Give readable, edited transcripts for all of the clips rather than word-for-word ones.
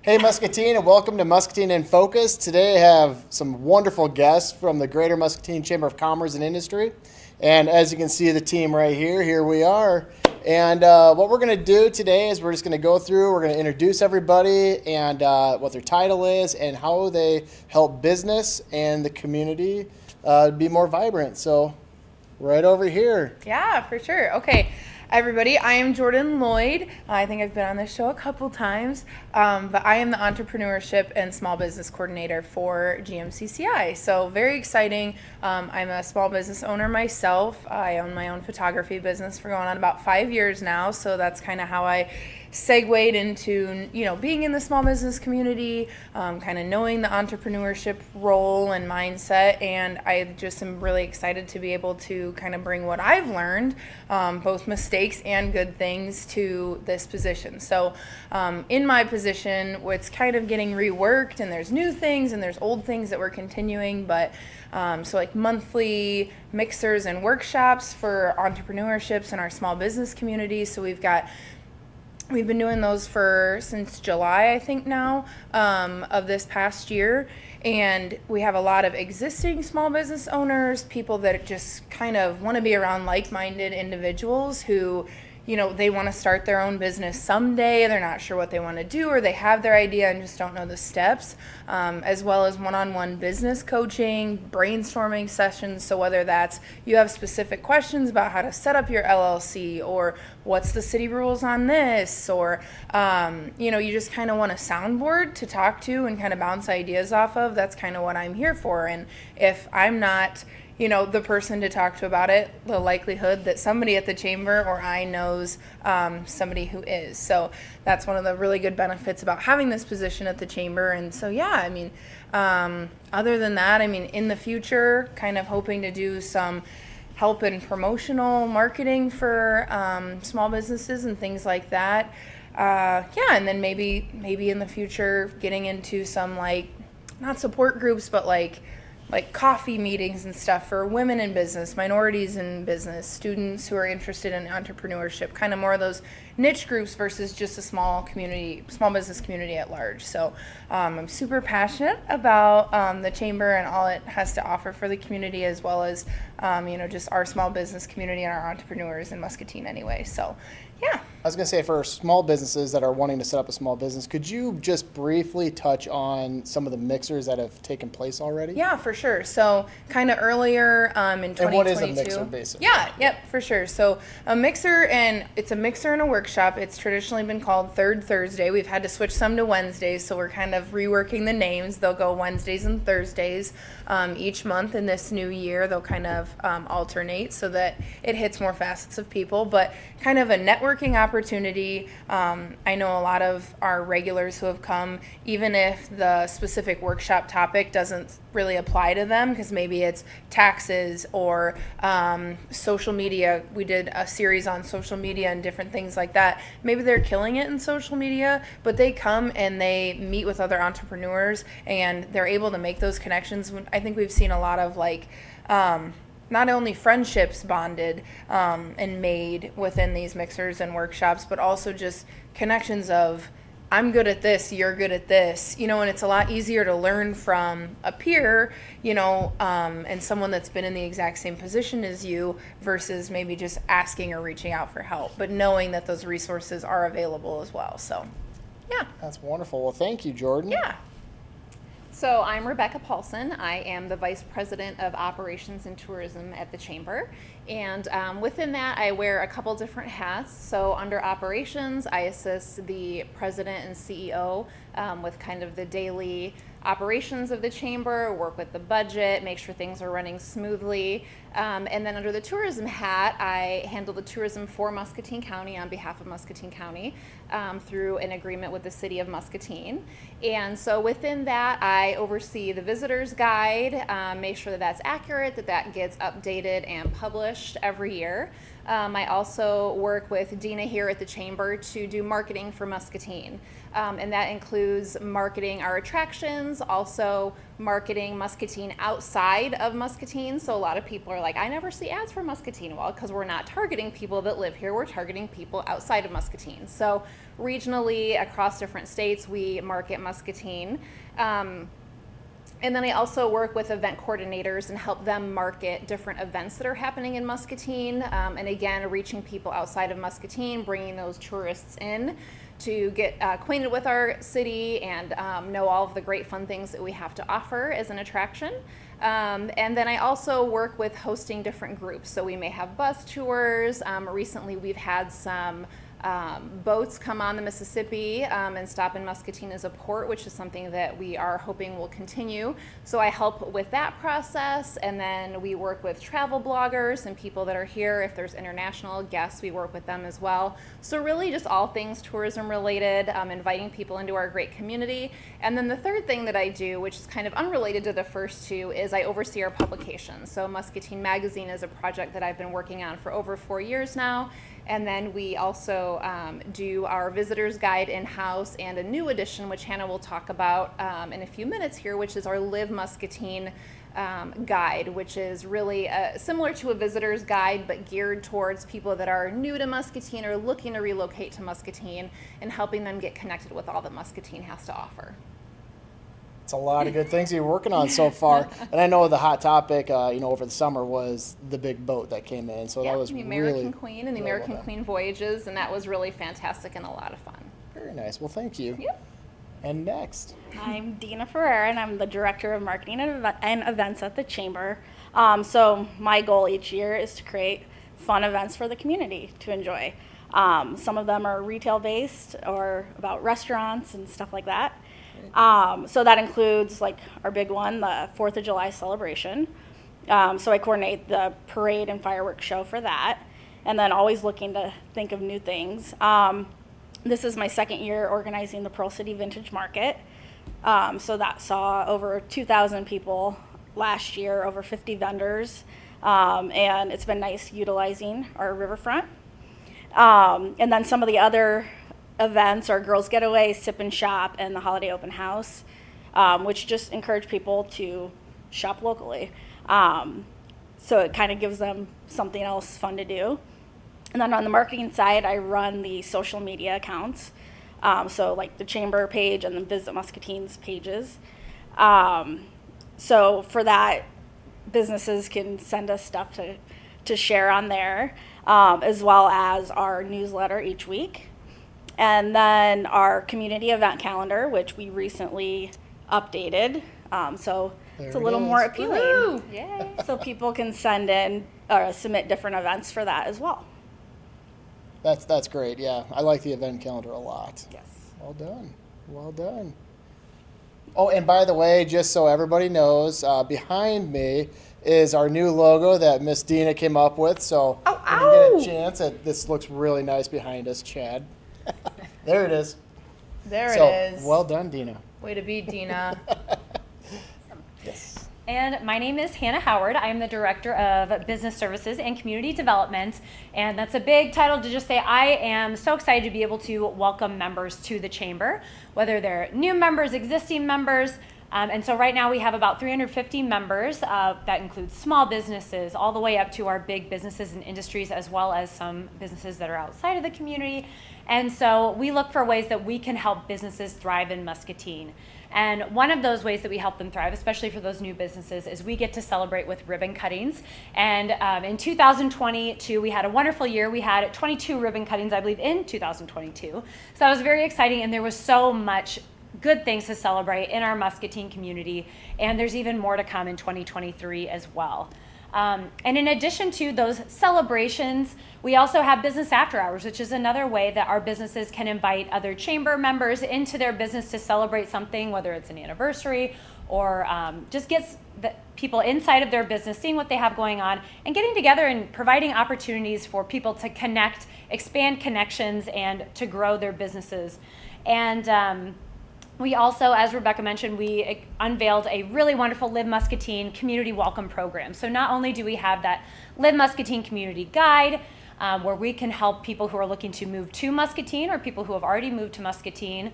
Hey Muscatine, and welcome to Muscatine in Focus. Today I have some wonderful guests from the Greater Muscatine Chamber of Commerce and Industry. And as you can see the team right here we are. And what we're going to do today is we're just going to go through, we're going to introduce everybody and what their title is and how they help business and the community be more vibrant. So right over here. Yeah, for sure. Okay. Everybody, I am Jordan Lloyd. I think I've been on this show a couple times, but I am the Entrepreneurship and Small Business Coordinator for GMCCI. So very exciting. I'm a small business owner myself. I own my own photography business for going on about 5 years now. So that's kind of how I segued into, being in the small business community, kind of knowing the entrepreneurship role and mindset. And I just am really excited to be able to kind of bring what I've learned, both mistakes and good things, to this position. So in my position, it's kind of getting reworked, and there's new things and there's old things that we're continuing, but so like monthly mixers and workshops for entrepreneurships in our small business community. So we've been doing those since July, I think now, of this past year. And we have a lot of existing small business owners, people that just kind of want to be around like-minded individuals who, they want to start their own business someday. They're not sure what they want to do, or they have their idea and just don't know the steps, as well as one-on-one business coaching, brainstorming sessions. So whether that's you have specific questions about how to set up your LLC, or what's the city rules on this, or, you just kind of want a soundboard to talk to and kind of bounce ideas off of, that's kind of what I'm here for. And if I'm not the person to talk to about it, the likelihood that somebody at the chamber or I knows somebody who is. So that's one of the really good benefits about having this position at the chamber. And so, other than that, in the future, kind of hoping to do some help in promotional marketing for small businesses and things like that. And then maybe in the future getting into some not support groups, but like coffee meetings and stuff for women in business, minorities in business, students who are interested in entrepreneurship, kind of more of those niche groups versus just a small business community at large. So I'm super passionate about the chamber and all it has to offer for the community, as well as, just our small business community and our entrepreneurs in Muscatine anyway. So, yeah. I was going to say, for small businesses that are wanting to set up a small business, could you just briefly touch on some of the mixers that have taken place already? Yeah, for sure. So kind of earlier in 2022. And what is a mixer, basically? Yep, for sure. So a mixer, and it's a mixer and a workshop. It's traditionally been called Third Thursday. We've had to switch some to Wednesdays, so we're kind of reworking the names. They'll go Wednesdays and Thursdays each month. In this new year, they'll kind of alternate so that it hits more facets of people, but kind of a networking opportunity. I know a lot of our regulars who have come, even if the specific workshop topic doesn't really apply to them, because maybe it's taxes or social media. We did a series on social media and different things like that. Maybe they're killing it in social media, but they come and they meet with other entrepreneurs and they're able to make those connections. I think we've seen a lot of not only friendships bonded and made within these mixers and workshops, but also just connections of, I'm good at this, you're good at this, and it's a lot easier to learn from a peer, and someone that's been in the exact same position as you, versus maybe just asking or reaching out for help, but knowing that those resources are available as well. So, yeah. That's wonderful. Well, thank you, Jordan. Yeah. So I'm Rebecca Paulsen. I am the Vice President of Operations and Tourism at the Chamber. And within that, I wear a couple different hats. So under operations, I assist the President and CEO with kind of the daily operations of the chamber, work with the budget, make sure things are running smoothly. And then under the tourism hat, I handle the tourism for Muscatine County on behalf of Muscatine County through an agreement with the city of Muscatine. And so within that, I oversee the visitor's guide, make sure that that's accurate, that gets updated and published every year. I also work with Dena here at the Chamber to do marketing for Muscatine. And that includes marketing our attractions, also marketing Muscatine outside of Muscatine. So a lot of people are like, I never see ads for Muscatine. Well, because we're not targeting people that live here, we're targeting people outside of Muscatine. So regionally, across different states, we market Muscatine. And then I also work with event coordinators and help them market different events that are happening in Muscatine. And again, reaching people outside of Muscatine, bringing those tourists in to get acquainted with our city and know all of the great fun things that we have to offer as an attraction. And then I also work with hosting different groups. So we may have bus tours. Recently we've had some boats come on the Mississippi and stop in Muscatine as a port, which is something that we are hoping will continue. So I help with that process, and then we work with travel bloggers and people that are here. If there's international guests, we work with them as well. So really just all things tourism related, inviting people into our great community. And then the third thing that I do, which is kind of unrelated to the first two, is I oversee our publications. So Muscatine Magazine is a project that I've been working on for over 4 years now. And then we also do our visitor's guide in-house and a new edition, which Hannah will talk about in a few minutes here, which is our Live Muscatine guide, which is really similar to a visitor's guide, but geared towards people that are new to Muscatine or looking to relocate to Muscatine and helping them get connected with all that Muscatine has to offer. It's a lot of good things you're working on so far. And I know the hot topic, over the summer was the big boat that came in. So that was the American really Queen and the really American well done. Queen voyages, and that was really fantastic and a lot of fun. Very nice. Well, thank you. Yep. And next. I'm Dena Ferreira, and I'm the Director of Marketing and Events at the Chamber. So my goal each year is to create fun events for the community to enjoy. Some of them are retail-based or about restaurants and stuff like that. So that includes like our big one, the 4th of July celebration. So I coordinate the parade and fireworks show for that, and then always looking to think of new things. This is my second year organizing the Pearl City Vintage Market. So that saw over 2,000 people last year, over 50 vendors, and it's been nice utilizing our riverfront. And then some of the other events are Girls Getaway, Sip and Shop, and the Holiday Open House, which just encourage people to shop locally. So it kind of gives them something else fun to do. And then on the marketing side, I run the social media accounts. So like the Chamber page and the Visit Muscatine's pages. So for that, businesses can send us stuff to share on there, as well as our newsletter each week. And then our community event calendar, which we recently updated. So There it's a it little is. more appealing. Woo! Yay! So people can send in or submit different events for that as well. That's great. Yeah, I like the event calendar a lot. Yes. Well done. Well done. Oh, and by the way, just so everybody knows, behind me is our new logo that Miss Dena came up with. So when you get a chance, this looks really nice behind us, Chad. There it is. There So, it is. well done, Dena. Way to be, Dena. Yes. And my name is Hannah Howard. I am the Director of Business Services and Community Development. And that's a big title to just say I am so excited to be able to welcome members to the Chamber, whether they're new members, existing members. And so right now we have about 350 members. That includes small businesses all the way up to our big businesses and industries, as well as some businesses that are outside of the community. And so we look for ways that we can help businesses thrive in Muscatine. And one of those ways that we help them thrive, especially for those new businesses, is we get to celebrate with ribbon cuttings. And in 2022, we had a wonderful year. We had 22 ribbon cuttings, I believe, in 2022. So that was very exciting, and there was so much good things to celebrate in our Muscatine community. And there's even more to come in 2023 as well. And in addition to those celebrations, we also have business after hours, which is another way that our businesses can invite other chamber members into their business to celebrate something, whether it's an anniversary or just gets the people inside of their business, seeing what they have going on, and getting together and providing opportunities for people to connect, expand connections, and to grow their businesses. And we also, as Rebecca mentioned, we unveiled a really wonderful Live Muscatine community welcome program. So not only do we have that Live Muscatine community guide, where we can help people who are looking to move to Muscatine or people who have already moved to Muscatine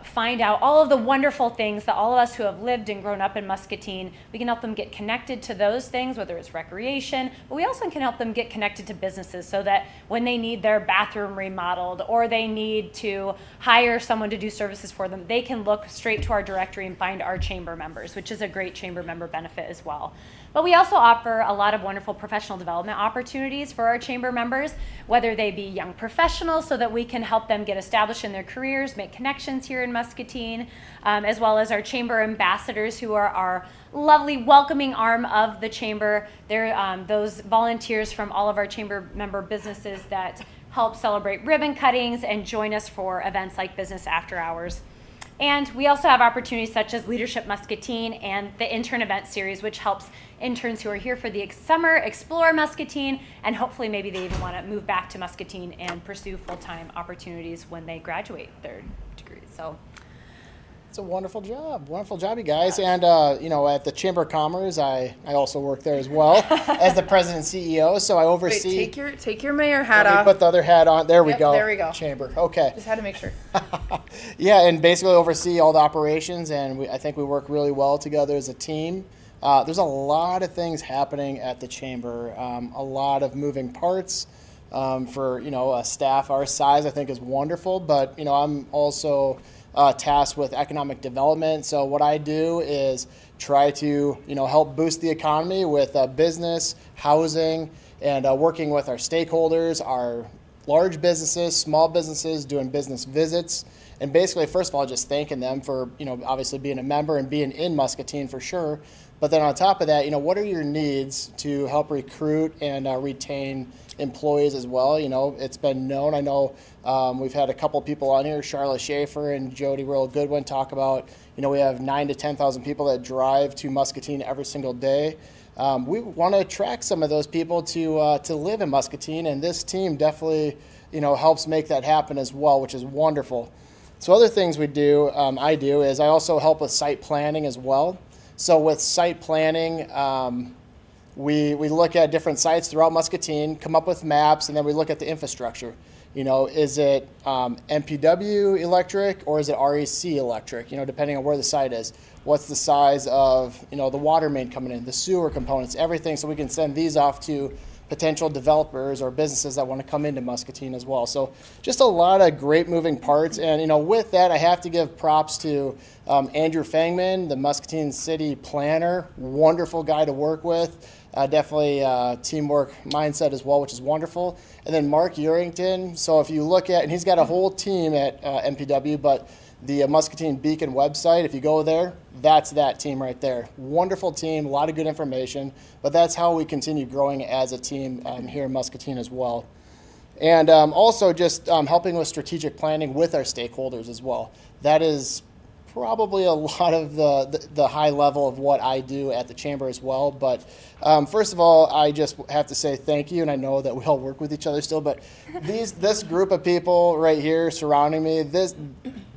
find out all of the wonderful things that all of us who have lived and grown up in Muscatine, we can help them get connected to those things, whether it's recreation, but we also can help them get connected to businesses so that when they need their bathroom remodeled or they need to hire someone to do services for them, they can look straight to our directory and find our chamber members, which is a great chamber member benefit as well. But we also offer a lot of wonderful professional development opportunities for our chamber members, whether they be young professionals so that we can help them get established in their careers, make connections here in Muscatine, as well as our chamber ambassadors who are our lovely welcoming arm of the chamber. They're those volunteers from all of our chamber member businesses that help celebrate ribbon cuttings and join us for events like Business After Hours. And we also have opportunities such as Leadership Muscatine and the Intern Event Series, which helps interns who are here for the summer explore Muscatine, and hopefully maybe they even want to move back to Muscatine and pursue full-time opportunities when they graduate their degrees. So It's a wonderful job, you guys. And at the Chamber of Commerce, I also work there as well as the president and CEO. So I oversee. Wait, take your mayor hat Let me off. put the other hat on. There we Yep, go. there we go. Chamber. Okay. Just had to make sure. Yeah, and basically oversee all the operations, and I think we work really well together as a team. There's a lot of things happening at the chamber, a lot of moving parts. For a staff our size, I think is wonderful. But I'm also tasked with economic development. So what I do is try to help boost the economy with business, housing, and working with our stakeholders, our large businesses, small businesses, doing business visits, and basically, first of all, just thanking them for obviously being a member and being in Muscatine for sure. But then on top of that, what are your needs to help recruit and retain employees as well? It's been known. I know we've had a couple people on here, Charlotte Schaefer and Jody Real Goodwin, talk about, we have 9,000 to 10,000 people that drive to Muscatine every single day. We want to attract some of those people to live in Muscatine, and this team definitely, helps make that happen as well, which is wonderful. So other things we do, I do, is I also help with site planning as well. So with site planning, we look at different sites throughout Muscatine, come up with maps, and then we look at the infrastructure. Is it MPW electric or is it REC electric? Depending on where the site is. What's the size of the water main coming in, the sewer components, everything, so we can send these off to potential developers or businesses that want to come into Muscatine as well. So just a lot of great moving parts. And with that, I have to give props to Andrew Fangman, the Muscatine City planner, wonderful guy to work with. Definitely teamwork mindset as well, which is wonderful. And then Mark Urington. So if you look at, and he's got a whole team at MPW, but the Muscatine Beacon website, if you go there, that's that team right there. Wonderful team, a lot of good information, but that's how we continue growing as a team here in Muscatine as well. And also just helping with strategic planning with our stakeholders as well. That is probably a lot of the high level of what I do at the chamber as well. But first of all, I just have to say thank you, and I know that we all work with each other still, but this group of people right here surrounding me,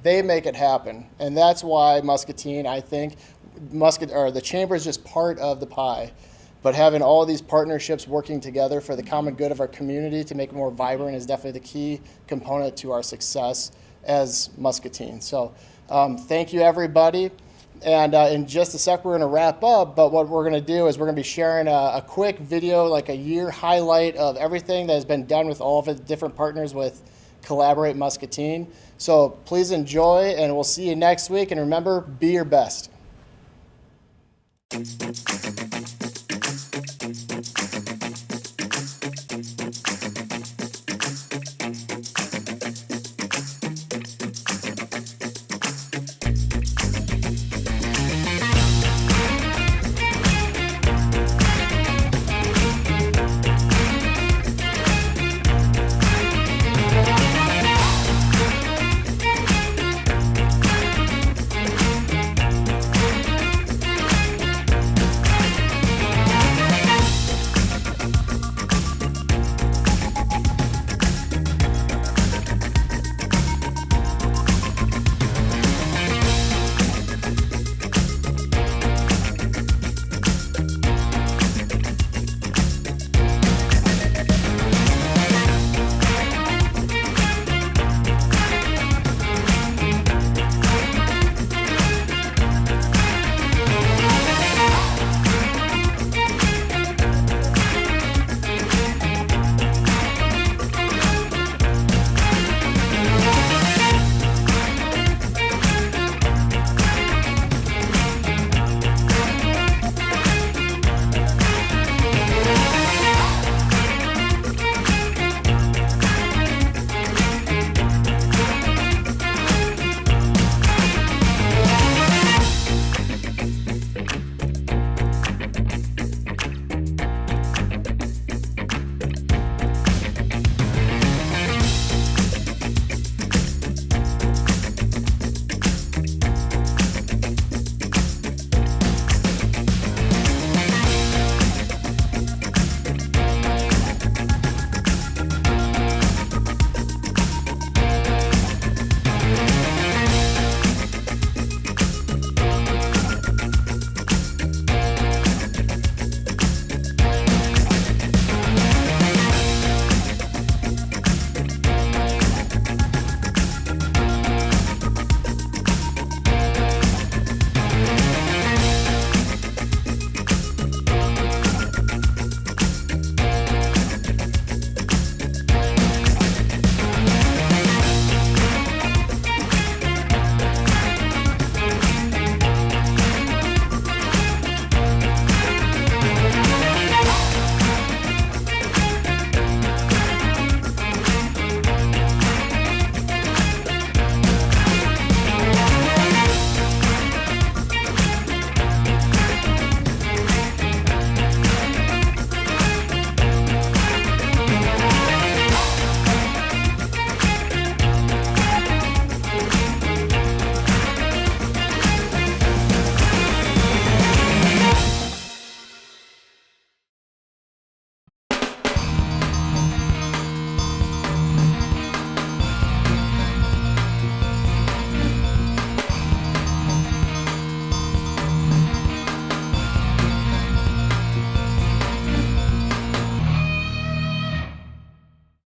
they make it happen. And that's why Muscatine, I think, the chamber is just part of the pie. But having all these partnerships working together for the common good of our community to make it more vibrant is definitely the key component to our success as Muscatine. So thank you, everybody. And in just a sec, we're going to wrap up. But what we're going to do is we're going to be sharing a quick video, like a year highlight of everything that has been done with all of the different partners with Collaborate Muscatine. So please enjoy, and we'll see you next week. And remember, be your best.